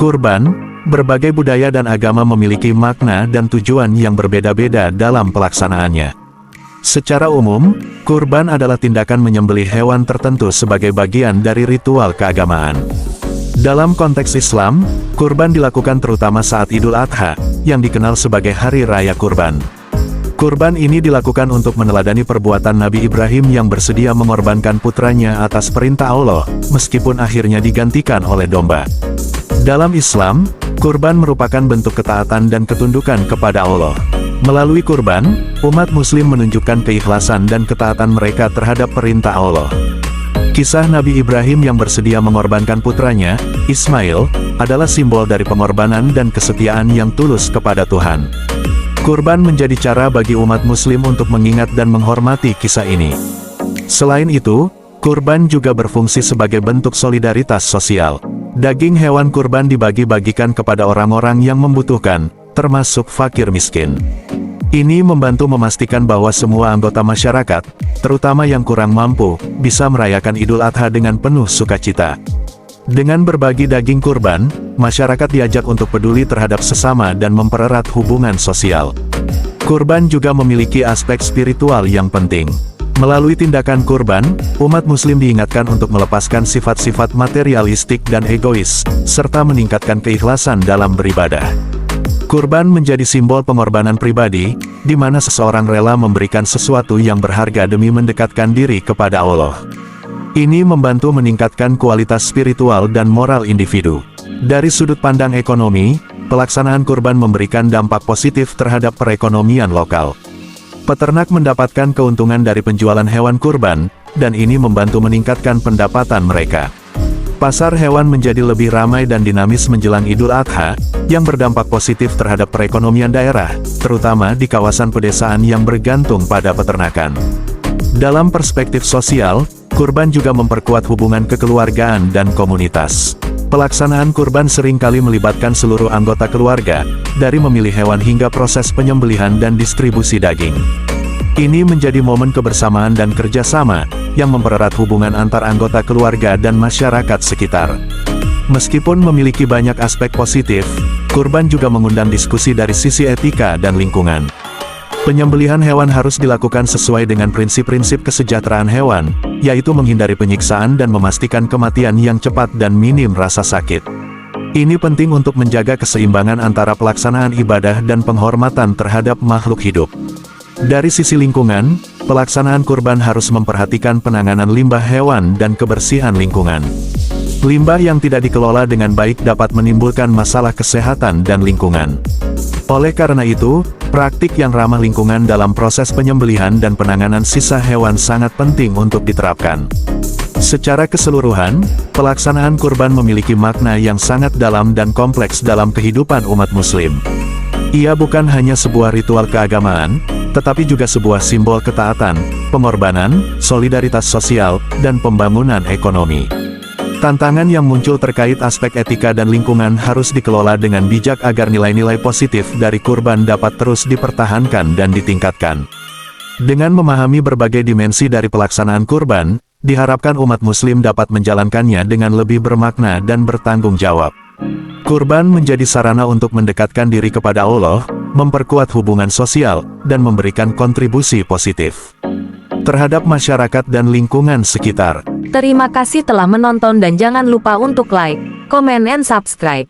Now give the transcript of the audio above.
Kurban, berbagai budaya dan agama memiliki makna dan tujuan yang berbeda-beda dalam pelaksanaannya. Secara umum, kurban adalah tindakan menyembelih hewan tertentu sebagai bagian dari ritual keagamaan. Dalam konteks Islam, kurban dilakukan terutama saat Idul Adha, yang dikenal sebagai Hari Raya Kurban. Kurban ini dilakukan untuk meneladani perbuatan Nabi Ibrahim yang bersedia mengorbankan putranya atas perintah Allah, meskipun akhirnya digantikan oleh domba. Dalam Islam, kurban merupakan bentuk ketaatan dan ketundukan kepada Allah. Melalui kurban, umat muslim menunjukkan keikhlasan dan ketaatan mereka terhadap perintah Allah. Kisah Nabi Ibrahim yang bersedia mengorbankan putranya, Ismail, adalah simbol dari pengorbanan dan kesetiaan yang tulus kepada Tuhan. Kurban menjadi cara bagi umat muslim untuk mengingat dan menghormati kisah ini. Selain itu, kurban juga berfungsi sebagai bentuk solidaritas sosial. Daging hewan kurban dibagi-bagikan kepada orang-orang yang membutuhkan, termasuk fakir miskin. Ini membantu memastikan bahwa semua anggota masyarakat, terutama yang kurang mampu, bisa merayakan Idul Adha dengan penuh sukacita. Dengan berbagi daging kurban, masyarakat diajak untuk peduli terhadap sesama dan mempererat hubungan sosial. Kurban juga memiliki aspek spiritual yang penting. Melalui tindakan kurban, umat muslim diingatkan untuk melepaskan sifat-sifat materialistik dan egois, serta meningkatkan keikhlasan dalam beribadah. Kurban menjadi simbol pengorbanan pribadi, di mana seseorang rela memberikan sesuatu yang berharga demi mendekatkan diri kepada Allah. Ini membantu meningkatkan kualitas spiritual dan moral individu. Dari sudut pandang ekonomi, pelaksanaan kurban memberikan dampak positif terhadap perekonomian lokal. Peternak mendapatkan keuntungan dari penjualan hewan kurban, dan ini membantu meningkatkan pendapatan mereka. Pasar hewan menjadi lebih ramai dan dinamis menjelang Idul Adha, yang berdampak positif terhadap perekonomian daerah, terutama di kawasan pedesaan yang bergantung pada peternakan. Dalam perspektif sosial, kurban juga memperkuat hubungan kekeluargaan dan komunitas. Pelaksanaan kurban seringkali melibatkan seluruh anggota keluarga, dari memilih hewan hingga proses penyembelihan dan distribusi daging. Ini menjadi momen kebersamaan dan kerjasama, yang mempererat hubungan antar anggota keluarga dan masyarakat sekitar. Meskipun memiliki banyak aspek positif, kurban juga mengundang diskusi dari sisi etika dan lingkungan. Penyembelihan hewan harus dilakukan sesuai dengan prinsip-prinsip kesejahteraan hewan, yaitu menghindari penyiksaan dan memastikan kematian yang cepat dan minim rasa sakit. Ini penting untuk menjaga keseimbangan antara pelaksanaan ibadah dan penghormatan terhadap makhluk hidup. Dari sisi lingkungan, pelaksanaan kurban harus memperhatikan penanganan limbah hewan dan kebersihan lingkungan. Limbah yang tidak dikelola dengan baik dapat menimbulkan masalah kesehatan dan lingkungan. Oleh karena itu, praktik yang ramah lingkungan dalam proses penyembelihan dan penanganan sisa hewan sangat penting untuk diterapkan. Secara keseluruhan, pelaksanaan kurban memiliki makna yang sangat dalam dan kompleks dalam kehidupan umat muslim. Ia bukan hanya sebuah ritual keagamaan, tetapi juga sebuah simbol ketaatan, pengorbanan, solidaritas sosial, dan pembangunan ekonomi. Tantangan yang muncul terkait aspek etika dan lingkungan harus dikelola dengan bijak agar nilai-nilai positif dari kurban dapat terus dipertahankan dan ditingkatkan. Dengan memahami berbagai dimensi dari pelaksanaan kurban, diharapkan umat muslim dapat menjalankannya dengan lebih bermakna dan bertanggung jawab. Kurban menjadi sarana untuk mendekatkan diri kepada Allah, memperkuat hubungan sosial, dan memberikan kontribusi positif terhadap masyarakat dan lingkungan sekitar. Terima kasih telah menonton dan jangan lupa untuk like, comment, and subscribe.